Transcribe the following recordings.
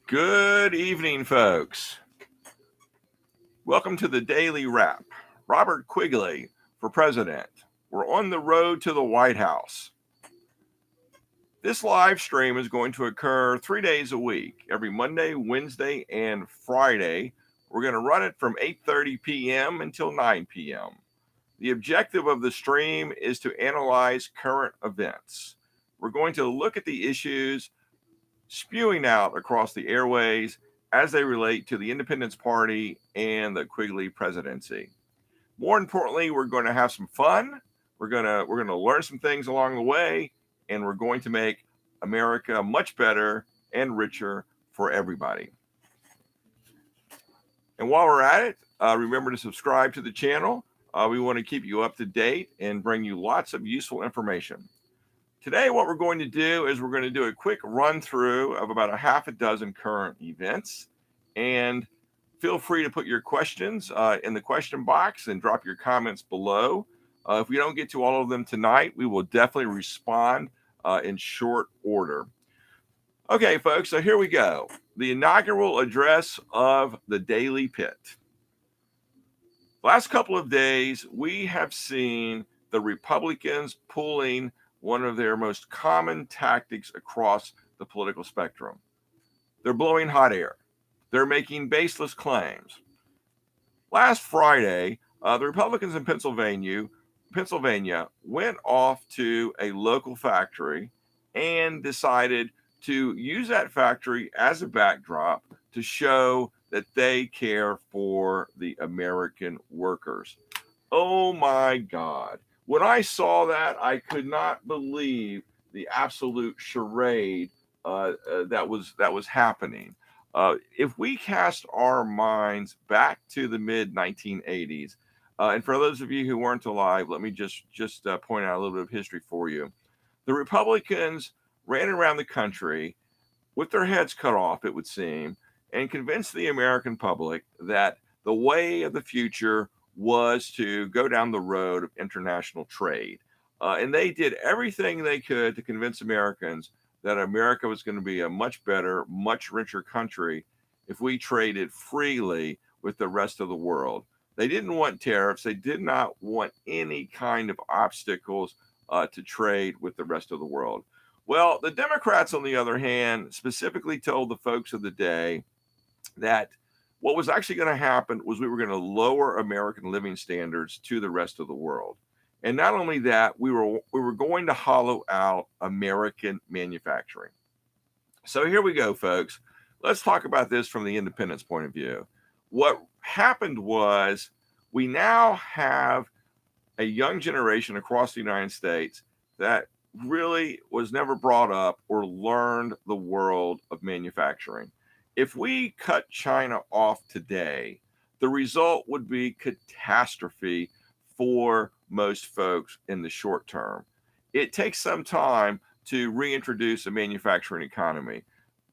Good evening, folks. Welcome to the Daily Wrap. Robert Quigley for president. We're on the road to the White House. This live stream is going to occur 3 days a week, every Monday, Wednesday, and Friday. We're going to run it from 8:30 p.m. until 9 p.m. The objective of the stream is to analyze current events. We're going to look at the issues spewing out across the airways as they relate to the Independence Party and the Quigley presidency. More importantly, we're going to have some fun. We're going to learn some things along the way, and we're going to make America much better and richer for everybody. And while we're at it, remember to subscribe to the channel. We want to keep you up to date and bring you lots of useful information. Today, what we're going to do is we're going to do a quick run through of about a half a dozen current events. And feel free to put your questions in the question box and drop your comments below. If we don't get to all of them tonight, we will definitely respond in short order. Okay, folks, so here we go. The inaugural address of the Daily Pit. Last couple of days, we have seen the Republicans pulling one of their most common tactics across the political spectrum. They're blowing hot air. They're making baseless claims. Last Friday, the Republicans in Pennsylvania went off to a local factory and decided to use that factory as a backdrop to show that they care for the American workers. Oh my God. When I saw that, I could not believe the absolute charade that was happening. If we cast our minds back to the mid 1980s, and for those of you who weren't alive, let me just point out a little bit of history for you. The Republicans ran around the country with their heads cut off, it would seem, and convinced the American public that the way of the future was to go down the road of international trade. And they did everything they could to convince Americans that America was going to be a much better, much richer country if we traded freely with the rest of the world. They didn't want tariffs. They did not want any kind of obstacles to trade with the rest of the world. Well, the Democrats, on the other hand, specifically told the folks of the day that what was actually going to happen was we were going to lower American living standards to the rest of the world. And not only that, we were going to hollow out American manufacturing. So here we go, folks. Let's talk about this from the independence point of view. What happened was we now have a young generation across the United States that really was never brought up or learned the world of manufacturing. If we cut China off today, the result would be catastrophe for most folks in the short term. It takes some time to reintroduce a manufacturing economy.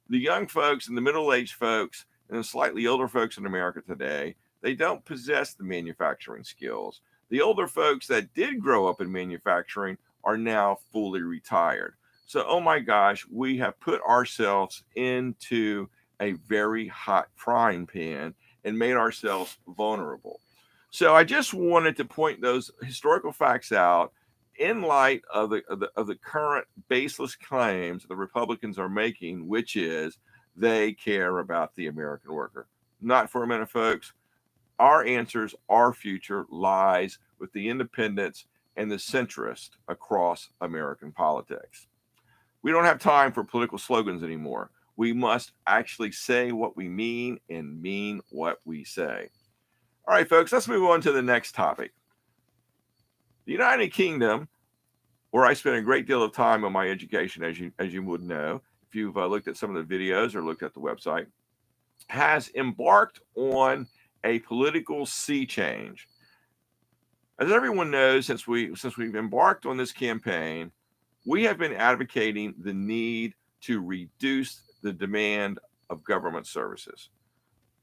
The young folks and the middle-aged folks and the slightly older folks in America today, they don't possess the manufacturing skills. The older folks that did grow up in manufacturing are now fully retired. So, oh my gosh, we have put ourselves into a very hot frying pan and made ourselves vulnerable. So I just wanted to point those historical facts out in light of the current baseless claims the Republicans are making, which is they care about the American worker. Not for a minute, folks. Our answers, our future lies with the independents and the centrists across American politics. We don't have time for political slogans anymore. We must actually say what we mean and mean what we say. All right, folks, let's move on to the next topic. The United Kingdom, where I spent a great deal of time on my education, as you would know, if you've looked at some of the videos or looked at the website, has embarked on a political sea change. As everyone knows, since we've embarked on this campaign, we have been advocating the need to reduce the demand of government services.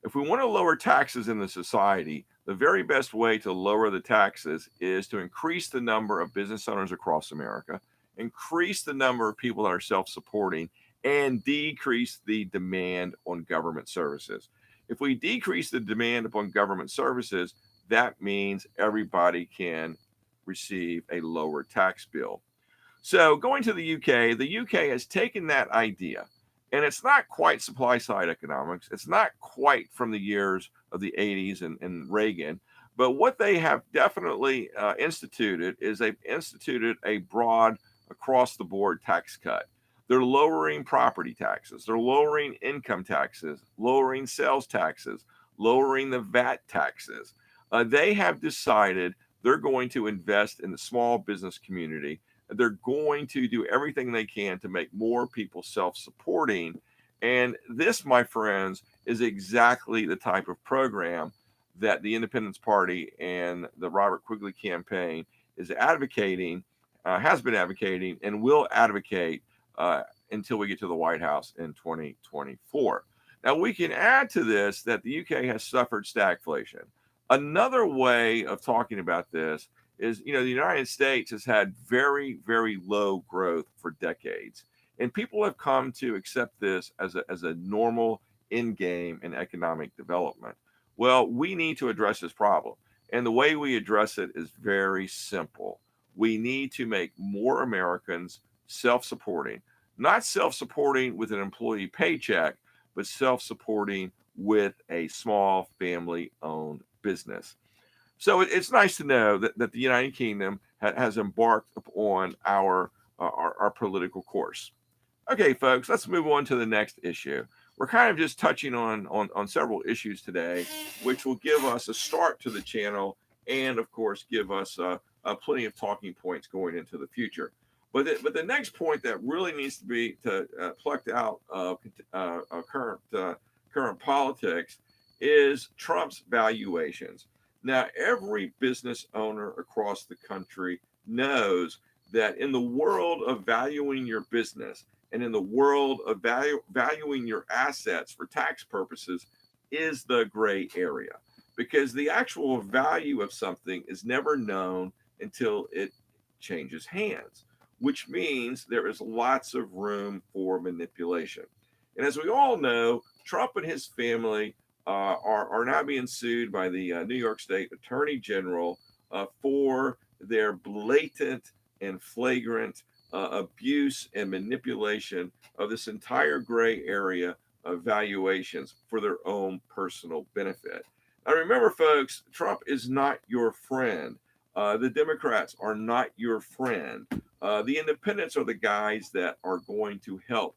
If we want to lower taxes in the society, the very best way to lower the taxes is to increase the number of business owners across America, increase the number of people that are self-supporting, and decrease the demand on government services. If we decrease the demand upon government services, that means everybody can receive a lower tax bill. So, going to the UK has taken that idea, and it's not quite supply side economics. It's not quite from the years of the 80s and Reagan. But what they have definitely instituted is they've instituted a broad, across the board tax cut. They're lowering property taxes, they're lowering income taxes, lowering sales taxes, lowering the VAT taxes. They have decided they're going to invest in the small business community. They're going to do everything they can to make more people self supporting. And this, my friends, is exactly the type of program that the Independence Party and the Robert Quigley campaign is advocating, has been advocating, and will advocate until we get to the White House in 2024. Now, we can add to this that the UK has suffered stagflation. Another way of talking about this is, the United States has had very, very low growth for decades. And people have come to accept this as a normal end game in economic development. Well, we need to address this problem. And the way we address it is very simple. We need to make more Americans self supporting, not self supporting with an employee paycheck, but self supporting with a small family owned business. So it's nice to know that the United Kingdom has embarked upon our political course. Okay, folks, let's move on to the next issue. We're kind of just touching on several issues today, which will give us a start to the channel and, of course, give us plenty of talking points going into the future. But the next point that really needs to be plucked out of current politics is Trump's valuations. Now, every business owner across the country knows that in the world of valuing your business and in the world of valuing your assets for tax purposes is the gray area, because the actual value of something is never known until it changes hands, which means there is lots of room for manipulation. And as we all know, Trump and his family are now being sued by the New York State Attorney General for their blatant and flagrant abuse and manipulation of this entire gray area of valuations for their own personal benefit. Now, remember, folks, Trump is not your friend. The Democrats are not your friend. The independents are the guys that are going to help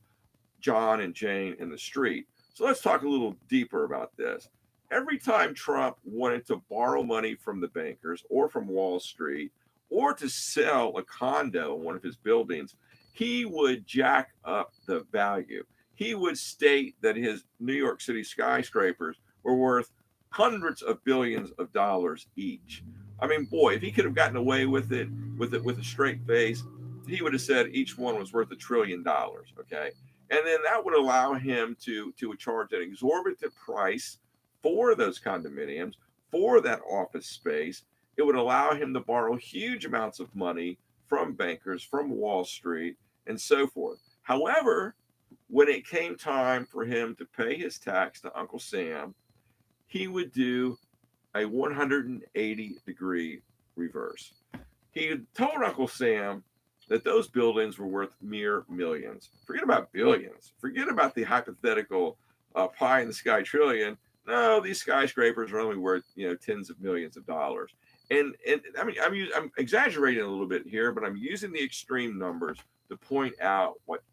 John and Jane in the street. So let's talk a little deeper about this. Every time Trump wanted to borrow money from the bankers or from Wall Street or to sell a condo in one of his buildings, he would jack up the value. He would state that his New York City skyscrapers were worth hundreds of billions of dollars each. I mean, boy, if he could have gotten away with it with a straight face, he would have said each one was worth $1 trillion. Okay. And then that would allow him to charge an exorbitant price for those condominiums, for that office space. It would allow him to borrow huge amounts of money from bankers, from Wall Street, and so forth. However, when it came time for him to pay his tax to Uncle Sam, he would do a 180-degree reverse. He told Uncle Sam that those buildings were worth mere millions. Forget about billions. Forget about the hypothetical pie in the sky trillion. No, these skyscrapers are only worth tens of millions of dollars. And I mean, I'm exaggerating a little bit here, but I'm using the extreme numbers to point out what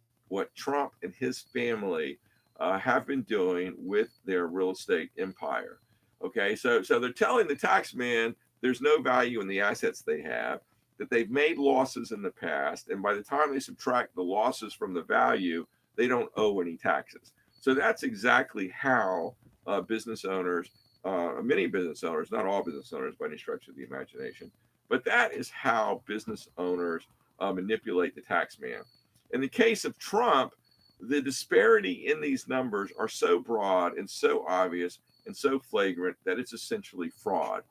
Trump and his family have been doing with their real estate empire. Okay, so they're telling the tax man there's no value in the assets they have, that they've made losses in the past, and by the time they subtract the losses from the value, they don't owe any taxes. So that's exactly how business owners, many business owners, not all business owners by any stretch of the imagination, but that is how business owners manipulate the tax man. In the case of Trump, the disparity in these numbers are so broad and so obvious and so flagrant that it's essentially fraud.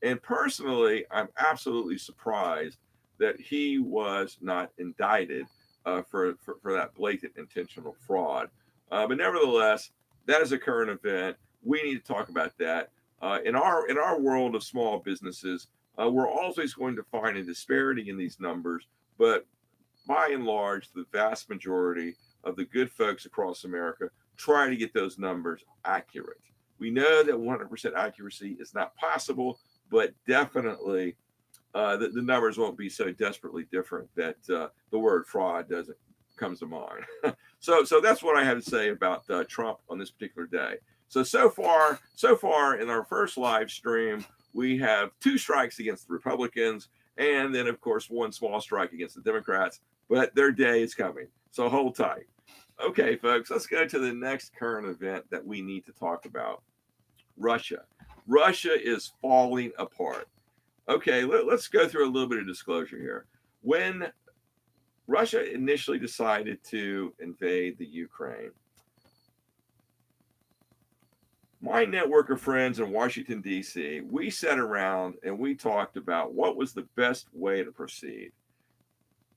And personally, I'm absolutely surprised that he was not indicted for that blatant intentional fraud. But nevertheless, that is a current event. We need to talk about that. In our world of small businesses, we're always going to find a disparity in these numbers, but by and large, the vast majority of the good folks across America try to get those numbers accurate. We know that 100% accuracy is not possible, but definitely the numbers won't be so desperately different that the word fraud doesn't comes to mind. So that's what I have to say about Trump on this particular day. So far in our first live stream, we have 2 strikes against the Republicans, and then of course 1 small strike against the Democrats. But their day is coming, so hold tight. Okay, folks, let's go to the next current event that we need to talk about. Russia. Russia is falling apart. Okay, let's go through a little bit of disclosure here. When Russia initially decided to invade the Ukraine, my network of friends in Washington, D.C., we sat around and we talked about what was the best way to proceed.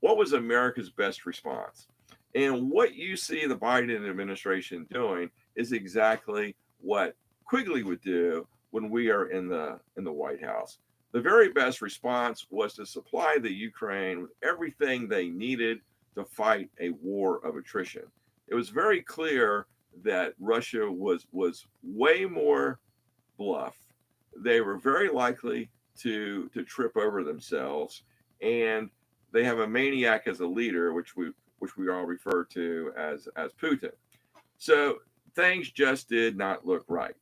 What was America's best response? And what you see the Biden administration doing is exactly what Quigley would do when we are in the White House. The very best response was to supply the Ukraine with everything they needed to fight a war of attrition. It was very clear that Russia was way more bluff. They were very likely to trip over themselves, and they have a maniac as a leader, which we all refer to as Putin. So things just did not look right.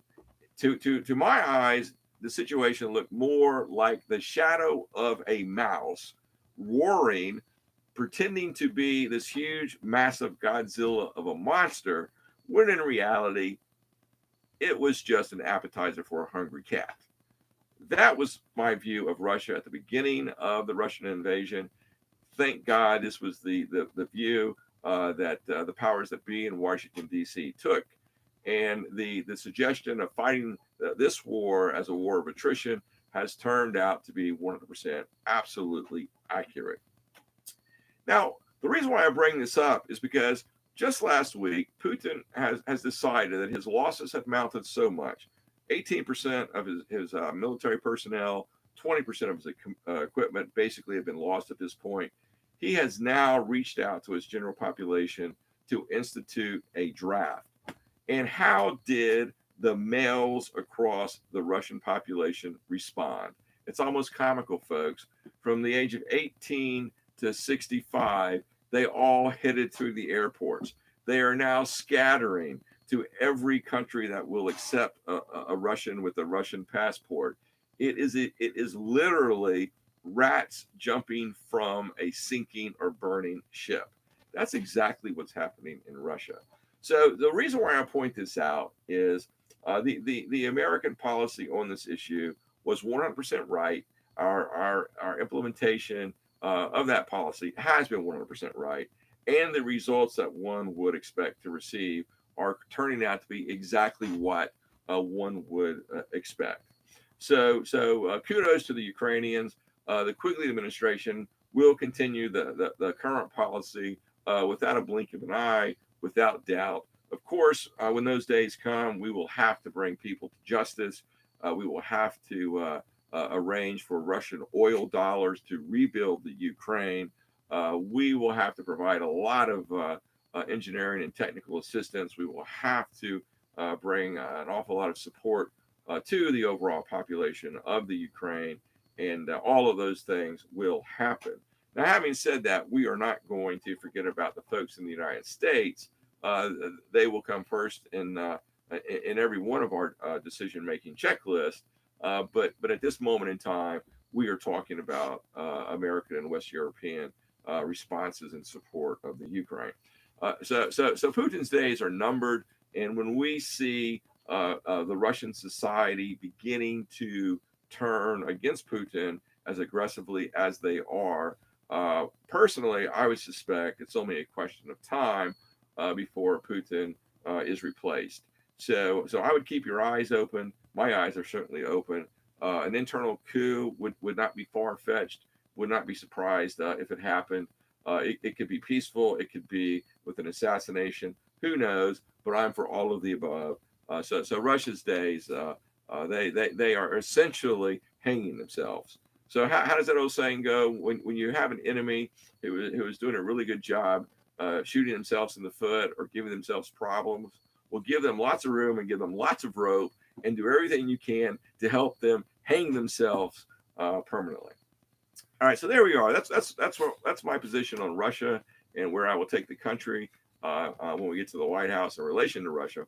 To my eyes, the situation looked more like the shadow of a mouse roaring, pretending to be this huge, massive Godzilla of a monster, when in reality, it was just an appetizer for a hungry cat. That was my view of Russia at the beginning of the Russian invasion. Thank God this was the view that the powers that be in Washington, D.C. took. And the suggestion of fighting this war as a war of attrition has turned out to be 100% absolutely accurate. Now, the reason why I bring this up is because just last week, Putin has decided that his losses have mounted so much. 18% of his military personnel, 20% of his equipment basically have been lost at this point. He has now reached out to his general population to institute a draft. And how did the males across the Russian population respond? It's almost comical, folks. From the age of 18 to 65, they all headed through the airports. They are now scattering to every country that will accept a Russian with a Russian passport. It is literally rats jumping from a sinking or burning ship. That's exactly what's happening in Russia. So the reason why I point this out is the American policy on this issue was 100% right. Our implementation of that policy has been 100% right, and the results that one would expect to receive are turning out to be exactly what one would expect. So kudos to the Ukrainians. The Quigley administration will continue the current policy without a blink of an eye, without doubt. Of course, when those days come, we will have to bring people to justice. We will have to arrange for Russian oil dollars to rebuild the Ukraine. We will have to provide a lot of engineering and technical assistance. We will have to bring an awful lot of support to the overall population of the Ukraine, and all of those things will happen. Now, having said that, we are not going to forget about the folks in the United States. They will come first in every one of our decision-making checklists. But at this moment in time, we are talking about American and West European responses in support of the Ukraine. So Putin's days are numbered, and when we see the Russian society beginning to turn against Putin as aggressively as they are, personally, I would suspect it's only a question of time before Putin is replaced. So I would keep your eyes open. My eyes are certainly open. An internal coup would not be far-fetched, would not be surprised if it happened. It could be peaceful. It could be with an assassination. Who knows? But I'm for all of the above. So Russia's days, they are essentially hanging themselves. So how does that old saying go? When you have an enemy who is doing a really good job shooting themselves in the foot or giving themselves problems, well, give them lots of room and give them lots of rope and do everything you can to help them hang themselves permanently. All right, so there we are. That's my position on Russia and where I will take the country when we get to the White House in relation to Russia.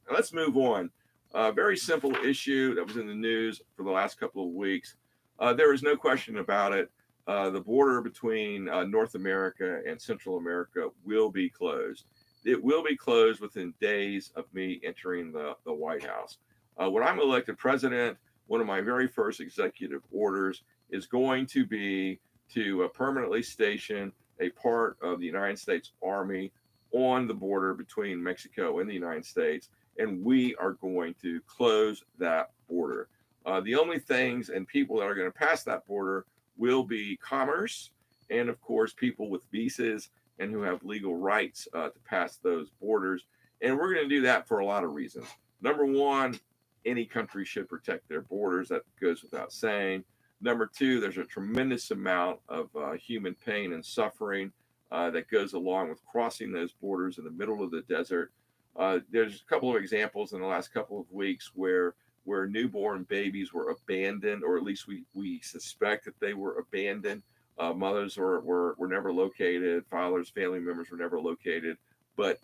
Now let's move on. A very simple issue that was in the news for the last couple of weeks. There is no question about it. The border between North America and Central America will be closed. It will be closed within days of me entering the White House. When I'm elected president, one of my very first executive orders is going to be to permanently station a part of the United States Army on the border between Mexico and the United States, and we are going to close that border. The only things and people that are going to pass that border will be commerce and, of course, people with visas and who have legal rights to pass those borders. And we're going to do that for a lot of reasons. Number one, any country should protect their borders. That goes without saying. Number two, there's a tremendous amount of human pain and suffering that goes along with crossing those borders in the middle of the desert. There's a couple of examples in the last couple of weeks where newborn babies were abandoned, or at least we suspect that they were abandoned. Mothers were never located. Fathers, family members were never located. But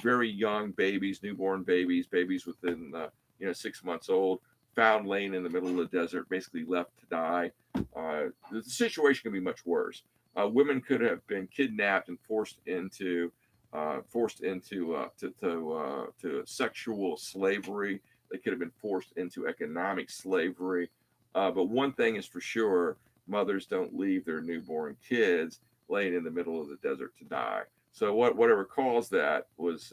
very young babies, newborn babies, babies within 6 months old, found laying in the middle of the desert, basically left to die. The situation can be much worse. Women could have been kidnapped and forced into to sexual slavery. They could have been forced into economic slavery. But one thing is for sure: mothers don't leave their newborn kids laying in the middle of the desert to die. So whatever caused that was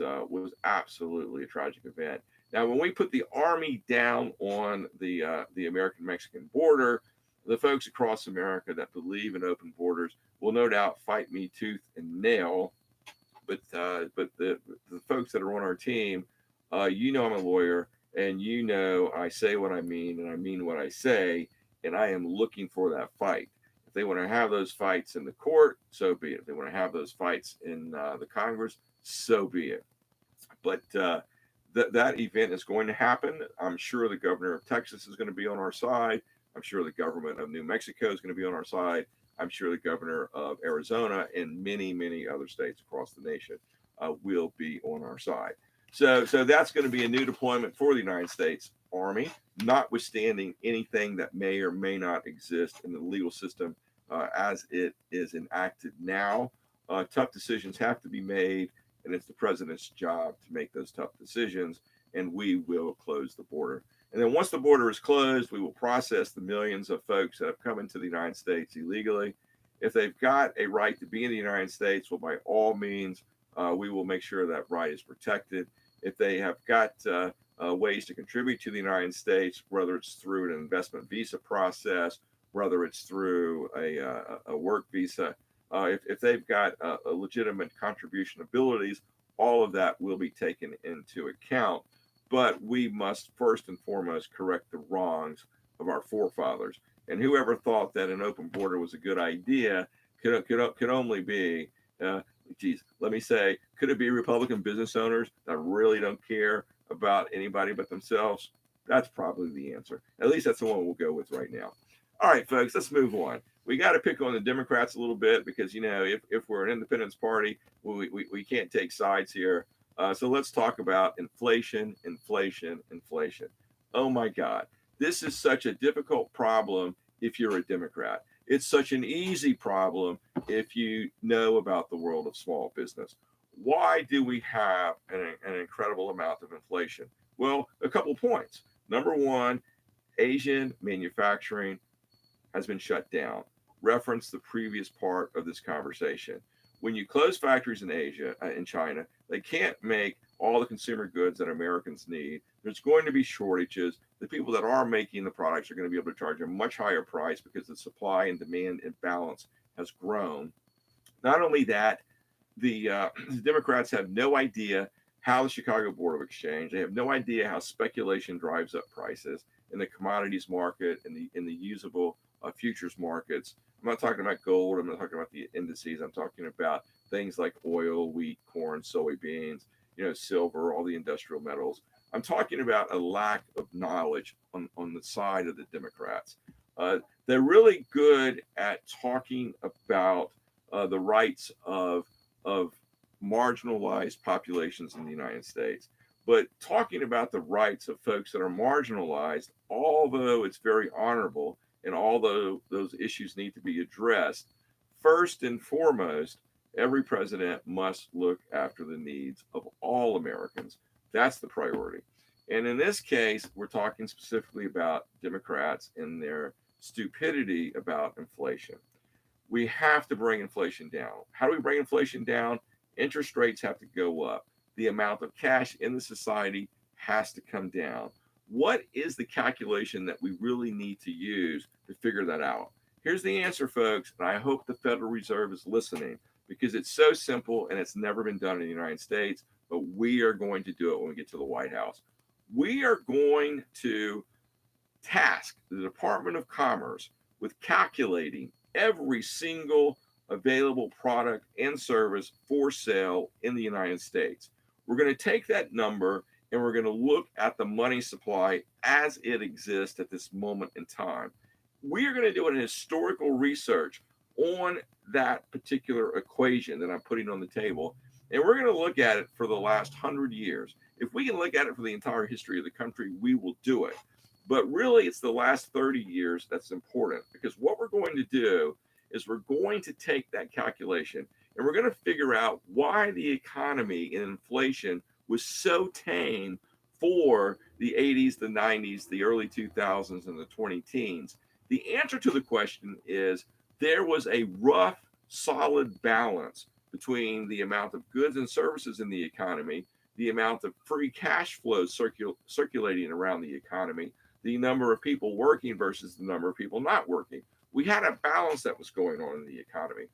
absolutely a tragic event. Now, when we put the army down on the American-Mexican border, the folks across America that believe in open borders will no doubt fight me tooth and nail. But the folks that are on our team, I'm a lawyer, and I say what I mean, and I mean what I say, and I am looking for that fight. If they want to have those fights in the court, so be it. If they want to have those fights in the Congress, so be it. But that event is going to happen. I'm sure the governor of Texas is going to be on our side. I'm sure the government of New Mexico is going to be on our side. I'm sure the governor of Arizona and many, many other states across the nation will be on our side. So that's going to be a new deployment for the United States Army, notwithstanding anything that may or may not exist in the legal system as it is enacted now. Tough decisions have to be made, and it's the president's job to make those tough decisions, and we will close the border. And then once the border is closed, we will process the millions of folks that have come into the United States illegally. If they've got a right to be in the United States, well, by all means, we will make sure that right is protected. If they have got ways to contribute to the United States, whether it's through an investment visa process, whether it's through a work visa, if they've got a legitimate contribution abilities, all of that will be taken into account. But we must first and foremost correct the wrongs of our forefathers. And whoever thought that an open border was a good idea could only be, let me say, could it be Republican business owners that really don't care about anybody but themselves? That's probably the answer. At least that's the one we'll go with right now. All right, folks, let's move on. We got to pick on the Democrats a little bit because, if we're an independence party, we can't take sides here. So let's talk about inflation. Oh my God. This is such a difficult problem if you're a Democrat. It's such an easy problem if you know about the world of small business. Why do we have an incredible amount of inflation? Well, a couple points. Number one, Asian manufacturing has been shut down. Reference the previous part of this conversation. When you close factories in Asia, in China, they can't make all the consumer goods that Americans need. There's going to be shortages. The people that are making the products are going to be able to charge a much higher price because the supply and demand imbalance has grown. Not only that, the Democrats have no idea how the Chicago Board of Exchange. They have no idea how speculation drives up prices in the commodities market and the usable futures markets. I'm not talking about gold. I'm not talking about the indices. I'm talking about things like oil, wheat, corn, soybeans, silver, all the industrial metals. I'm talking about a lack of knowledge on the side of the Democrats. They're really good at talking about the rights of marginalized populations in the United States. But talking about the rights of folks that are marginalized, although it's very honorable and although those issues need to be addressed, first and foremost, every president must look after the needs of all Americans. That's the priority. And in this case, we're talking specifically about Democrats and their stupidity about inflation. We have to bring inflation down. How do we bring inflation down? Interest rates have to go up. The amount of cash in the society has to come down. What is the calculation that we really need to use to figure that out? Here's the answer, folks, and I hope the Federal Reserve is listening because it's so simple and it's never been done in the United States, but we are going to do it when we get to the White House. We are going to task the Department of Commerce with calculating every single available product and service for sale in the United States. We're going to take that number and we're going to look at the money supply as it exists at this moment in time. We are going to do an historical research on that particular equation that I'm putting on the table, and we're going to look at it for the last 100 years. If we can look at it for the entire history of the country, we will do it. But really, it's the last 30 years that's important, because what we're going to do is we're going to take that calculation and we're going to figure out why the economy and inflation was so tame for the 80s, the 90s, the early 2000s, and the 20 teens. The answer to the question is there was a rough, solid balance between the amount of goods and services in the economy, the amount of free cash flow circulating around the economy, the number of people working versus the number of people not working. We had a balance that was going on in the economy.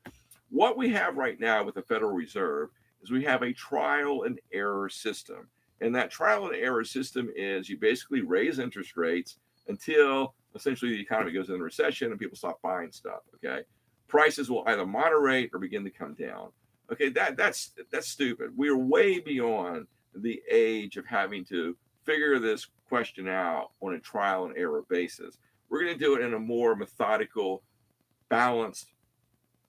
What we have right now with the Federal Reserve is we have a trial and error system. And that trial and error system is you basically raise interest rates until essentially the economy goes into recession and people stop buying stuff. Okay. Prices will either moderate or begin to come down. Okay, that's stupid. We're way beyond the age of having to figure this question out on a trial and error basis. We're going to do it in a more methodical, balanced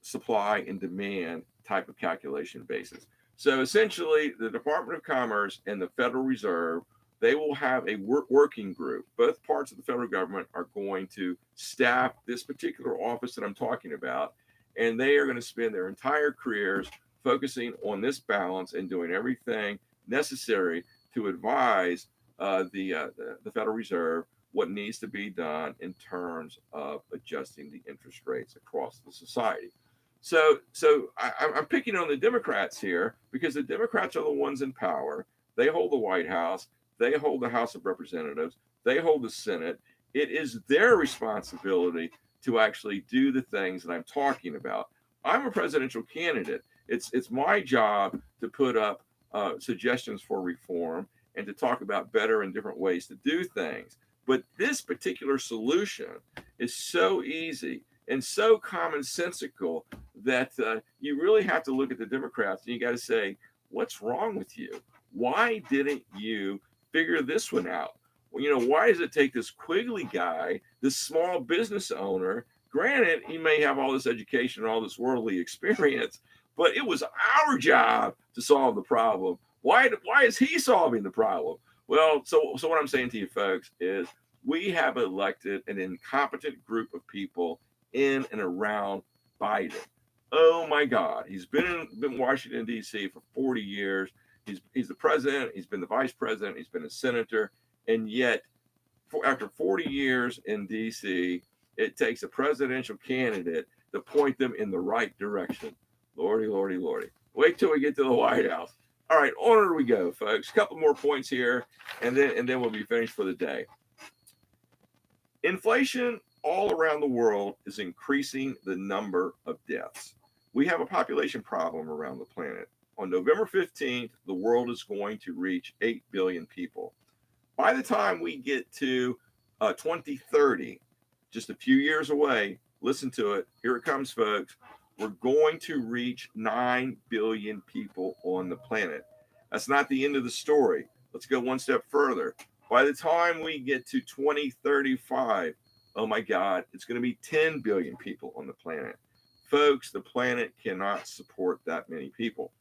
supply and demand type of calculation basis. So essentially, the Department of Commerce and the Federal Reserve, they will have a working group. Both parts of the federal government are going to staff this particular office that I'm talking about, and they are going to spend their entire careers focusing on this balance and doing everything necessary to advise the Federal Reserve what needs to be done in terms of adjusting the interest rates across the society. So I'm picking on the Democrats here because the Democrats are the ones in power. They hold the White House. They hold the House of Representatives. They hold the Senate. It is their responsibility to actually do the things that I'm talking about. I'm a presidential candidate. It's my job to put up suggestions for reform and to talk about better and different ways to do things. But this particular solution is so easy and so commonsensical that you really have to look at the Democrats and you got to say, what's wrong with you? Why didn't you figure this one out? Well, why does it take this Quigley guy, this small business owner? Granted, he may have all this education and all this worldly experience, but it was our job to solve the problem. Why is he solving the problem? Well, so what I'm saying to you folks is we have elected an incompetent group of people in and around Biden. Oh my God, he's been in Washington, D.C. for 40 years. He's the president, he's been the vice president, he's been a senator, and yet after 40 years in D.C., it takes a presidential candidate to point them in the right direction. Lordy, lordy, lordy. Wait till we get to the White House. All right, on we go, folks. A couple more points here, and then we'll be finished for the day. Inflation all around the world is increasing the number of deaths. We have a population problem around the planet. On November 15th, the world is going to reach 8 billion people. By the time we get to 2030, just a few years away, listen to it. Here it comes, folks. We're going to reach 9 billion people on the planet. That's not the end of the story. Let's go one step further. By the time we get to 2035, oh my God, it's going to be 10 billion people on the planet. Folks, the planet cannot support that many people.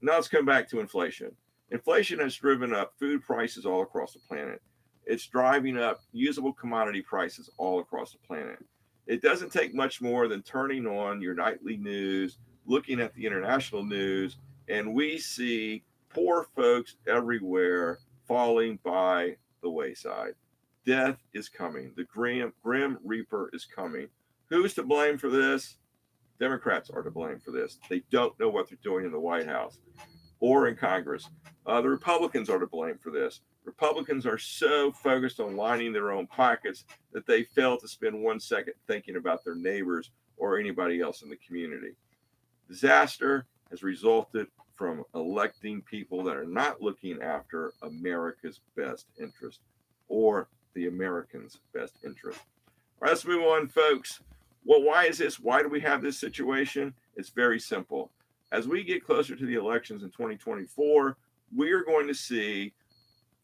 Now let's come back to inflation. Inflation has driven up food prices all across the planet. It's driving up usable commodity prices all across the planet. It doesn't take much more than turning on your nightly news, looking at the international news, and we see poor folks everywhere falling by the wayside. Death is coming. The grim reaper is coming. Who's to blame for this? Democrats are to blame for this. They don't know what they're doing in the White House or in Congress. The Republicans are to blame for this. Republicans are so focused on lining their own pockets that they fail to spend 1 second thinking about their neighbors or anybody else in the community. Disaster has resulted from electing people that are not looking after America's best interest or the Americans' best interest. All right, let's move on, folks. Well, why is this? Why do we have this situation? It's very simple. As we get closer to the elections in 2024, we are going to see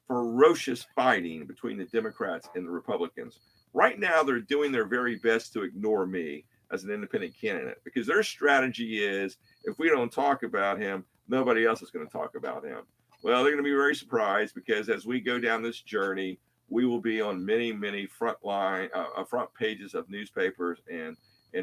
ferocious fighting between the Democrats and the Republicans. Right now, they're doing their very best to ignore me as an independent candidate because their strategy is if we don't talk about him, nobody else is going to talk about him. Well, they're going to be very surprised because as we go down this journey, we will be on many front pages of newspapers and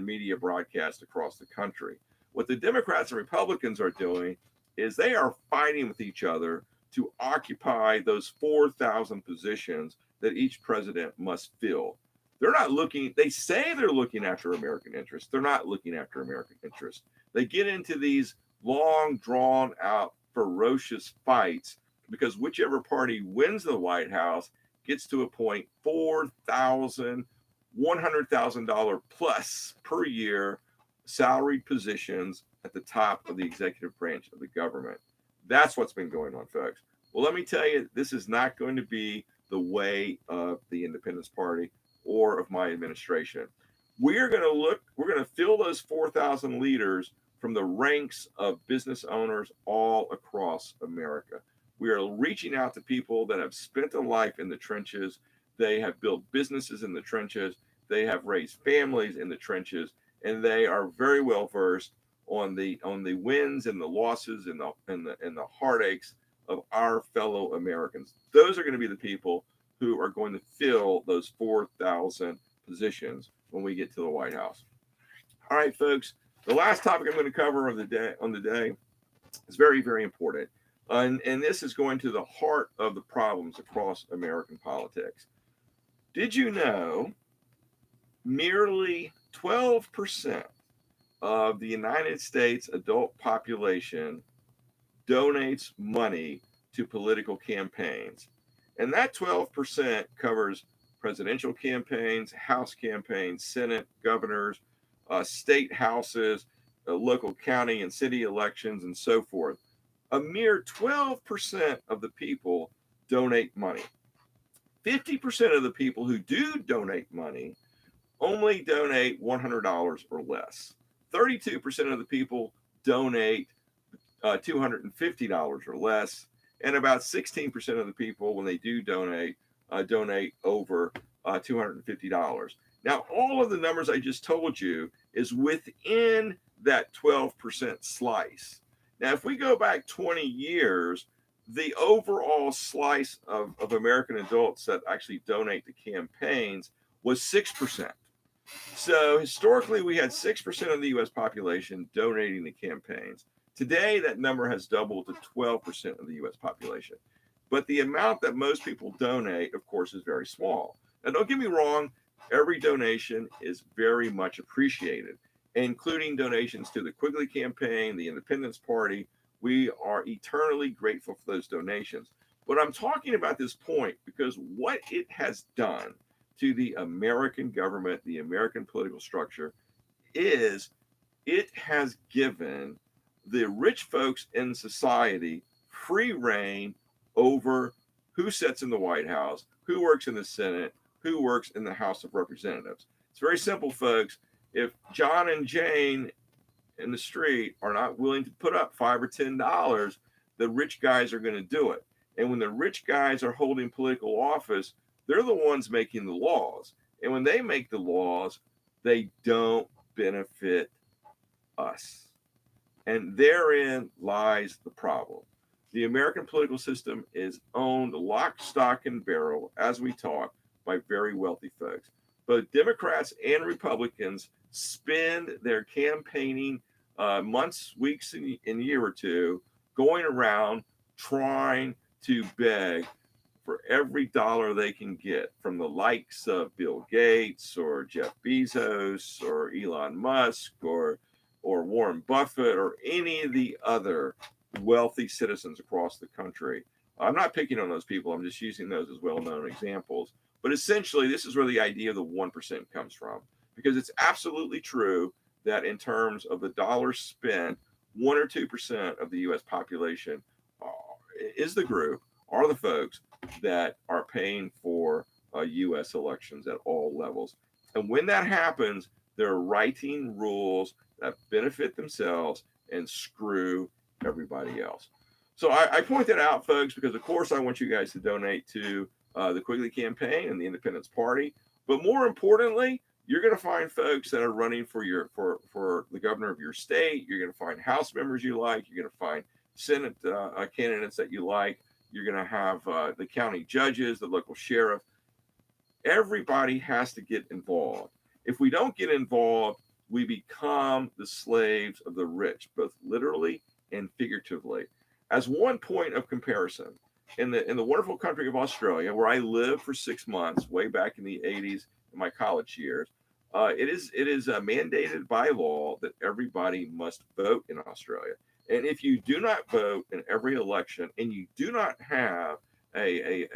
media broadcasts across the country. What the Democrats and Republicans are doing is they are fighting with each other to occupy those 4,000 positions that each president must fill. They're not looking, they say they're looking after American interests. They're not looking after American interests. They get into these long, drawn out, ferocious fights because whichever party wins the White House gets to appoint 4,000, $100,000 plus per year salaried positions at the top of the executive branch of the government. That's what's been going on, folks. Well, let me tell you, this is not going to be the way of the Independence Party or of my administration. We're going to fill those 4,000 leaders from the ranks of business owners all across America. We are reaching out to people that have spent a life in the trenches. They have built businesses in the trenches. They have raised families in the trenches, and they are very well versed on the wins and the losses and the heartaches of our fellow Americans. Those are going to be the people who are going to fill those 4,000 positions when we get to the White House. All right, folks. The last topic I'm going to cover on the day is very, very important. And this is going to the heart of the problems across American politics. Did you know merely 12% of the United States adult population donates money to political campaigns? And that 12% covers presidential campaigns, House campaigns, Senate, governors, state houses, local county and city elections, and so forth. A mere 12% of the people donate money. 50% of the people who do donate money only donate $100 or less. 32% of the people donate $250 or less. And about 16% of the people, when they do donate over $250. Now, all of the numbers I just told you is within that 12% slice. Now, if we go back 20 years, the overall slice of American adults that actually donate to campaigns was 6%. So historically, we had 6% of the U.S. population donating to campaigns. Today, that number has doubled to 12% of the U.S. population. But the amount that most people donate, of course, is very small. Now, don't get me wrong, every donation is very much appreciated, including donations to the Quigley campaign, the Independence Party. We are eternally grateful for those donations. But I'm talking about this point because what it has done to the American government, the American political structure, is it has given the rich folks in society free reign over who sits in the White House, who works in the Senate, who works in the House of Representatives. It's very simple, folks. If John and Jane in the street are not willing to put up $5 or $10, the rich guys are going to do it. And when the rich guys are holding political office, they're the ones making the laws. And when they make the laws, they don't benefit us. And therein lies the problem. The American political system is owned lock, stock, and barrel, as we talk, by very wealthy folks. Both Democrats and Republicans spend their campaigning months, weeks, and a year or two going around trying to beg for every dollar they can get from the likes of Bill Gates or Jeff Bezos or Elon Musk or Warren Buffett or any of the other wealthy citizens across the country. I'm not picking on those people. I'm just using those as well-known examples. But essentially, this is where the idea of the 1% comes from, because it's absolutely true that in terms of the dollars spent, 1 or 2% of the U.S. population is the group, are the folks that are paying for U.S. elections at all levels. And when that happens, they're writing rules that benefit themselves and screw everybody else. So I point that out, folks, because of course I want you guys to donate to the Quigley campaign and the Independence Party. But more importantly, you're going to find folks that are running for the governor of your state. You're going to find House members you like. You're going to find Senate candidates that you like. You're going to have the county judges, the local sheriff. Everybody has to get involved. If we don't get involved, we become the slaves of the rich, both literally and figuratively. As one point of comparison, in the wonderful country of Australia, where I lived for 6 months, way back in the 80s, in my college years, it is mandated by law that everybody must vote in Australia. And if you do not vote in every election, and you do not have an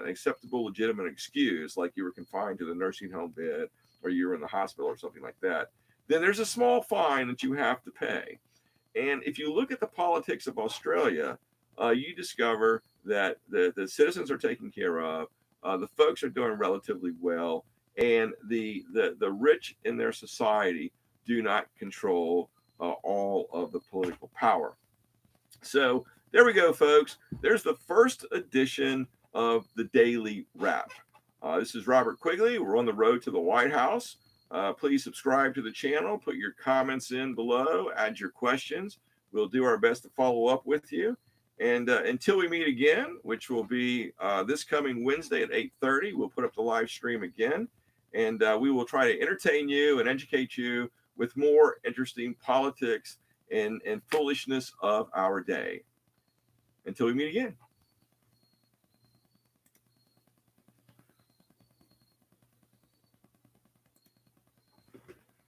acceptable, legitimate excuse, like you were confined to the nursing home bed or you were in the hospital or something like that, then there's a small fine that you have to pay. And if you look at the politics of Australia, you discover that the citizens are taken care of, the folks are doing relatively well, and the rich in their society do not control all of the political power. So there we go, folks. There's the first edition of the Daily Wrap. This is Robert Quigley. We're on the road to the White House. Please subscribe to the channel. Put your comments in below. Add your questions. We'll do our best to follow up with you. And until we meet again, which will be this coming Wednesday at 8:30, we'll put up the live stream again. And we will try to entertain you and educate you with more interesting politics and foolishness of our day. Until we meet again.